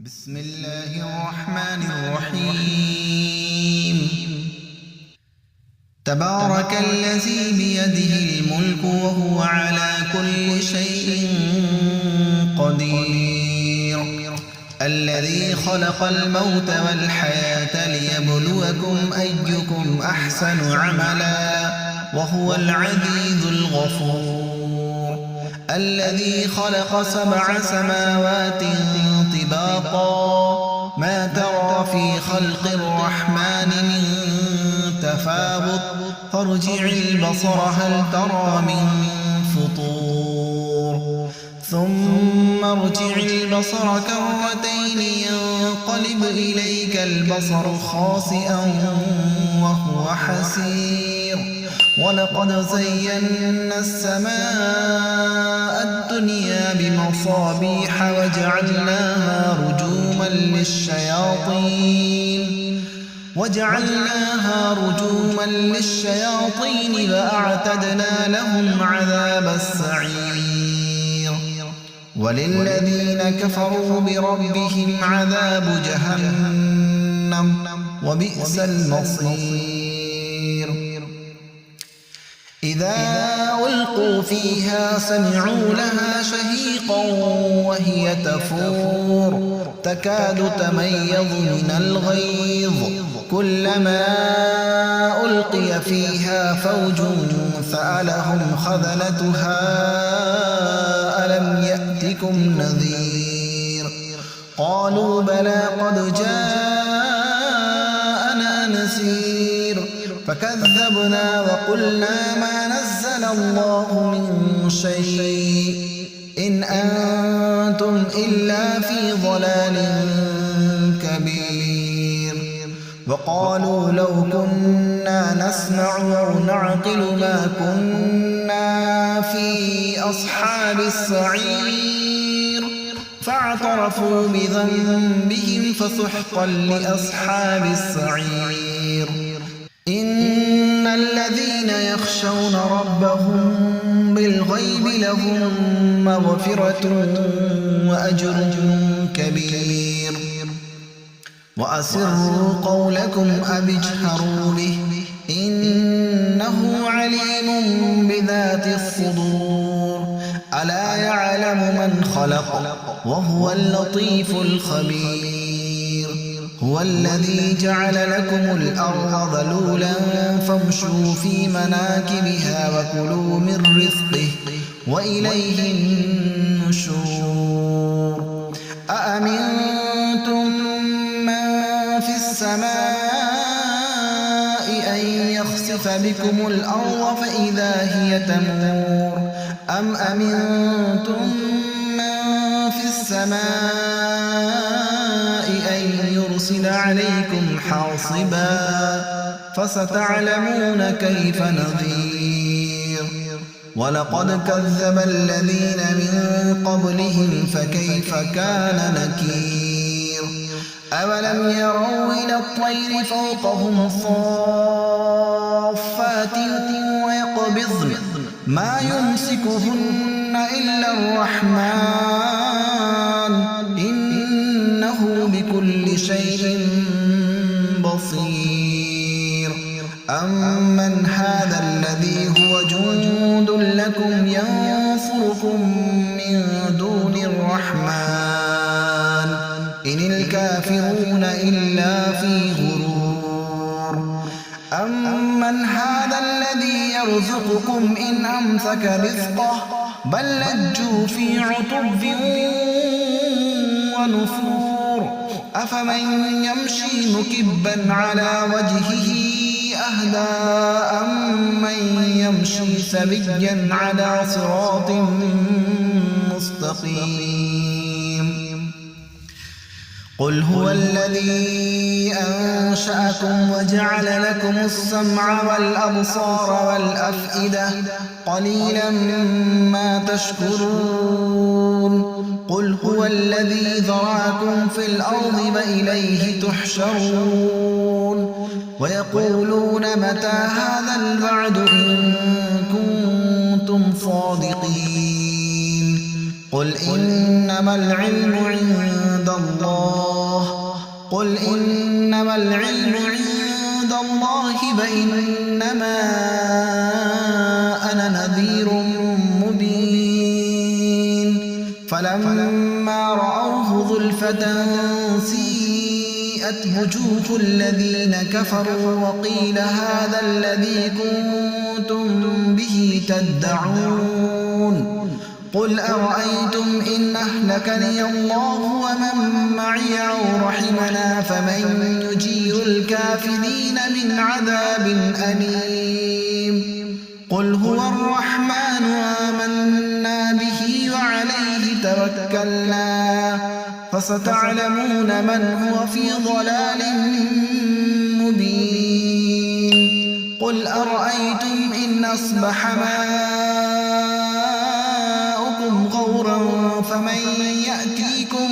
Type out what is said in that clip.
بسم الله الرحمن الرحيم تبارك الذي بيده الملك وهو على كل شيء قدير الذي خلق الموت والحياة ليبلوكم أيكم أحسن عملا وهو العزيز الغفور الذي خلق 7 سماوات طباقا ما ترى في خلق الرحمن من تفاوت فارجع البصر هل ترى من فطور ثم ارجع البصر كرتين ينقلب إليك البصر خاسئا وهو حسير ولقد زينا السماء الدنيا بمصابيح وجعلناها رجوما للشياطين وأعتدنا لهم عذاب السعير وللذين كفروا بربهم عذاب جهنم وبئس المصير إذا ألقوا فيها سمعوا لها شهيقا وهي تفور تكاد تميز من الغيظ كلما ألقي فيها فوج سألهم خزنتها ألم يأتكم نذير قالوا بلى قد جاءنا نذير فكذبنا وقلنا ما نزل الله من شيء إن أنتم إلا في ضلال كبير وقالوا لو كنا نسمع أو نعقل ما كنا في أصحاب السعير فاعترفوا بذنبهم فسحقا لأصحاب السعير إن الذين يخشون ربهم بالغيب لهم مغفرة وأجر كبير وأسروا قولكم أو اجهروا به إنه عليم بذات الصدور ألا يعلم من خلق وهو اللطيف الخبير هو الذي جعل لكم الأرض ذلولا فامشوا في مناكبها وكلوا من رزقه وإليه النشور أأمنتم من في السماء أن يخسف بكم الأرض فإذا هي تمور أم أمنتم من في السماء أن يرسل عليكم حاصبا فستعلمون كيف نذير ولقد كذب الذين من قبلهم فكيف كان نكير أولم يروا إلى الطير فوقهم صافات ويقبضن ما يمسكهن إلا الرحمن إنه بكل شيء بصير أمن هذا الذي هو جند لكم ينصركم من دون الرحمن إن الكافرون إلا في غرور أمن هذا الذي يرزقكم إن أمسك رزقه بل لجوا في عتب ونفور أفمن يمشي مكبا على وجهه أهدى أمن يمشي سويا على صراط مستقيم قل هو الذي أنشأكم وجعل لكم السمع والأبصار والأفئدة قليلا ما تشكرون قل هو الذي ذراكم في الأرض وإليه تحشرون ويقولون متى هذا الوعد إن كنتم صادقين قل إنما العلم عند عند الله قل إنما العلم عند الله فإنما أنا نذير مبين فلما رأوه زلفة سيئت وجوه الذين كفروا وقيل هذا الذي كنتم به تدعون قل أرأيتم إن أهلكني الله ومن معي أو رحمنا فمن يجير الكافرين من عذاب أليم قل هو الرحمن آمنا به وعليه توكلنا فستعلمون من هو في ضلال مبين قل أرأيتم إن أصبح ماؤكم غورا فمن يأتيكم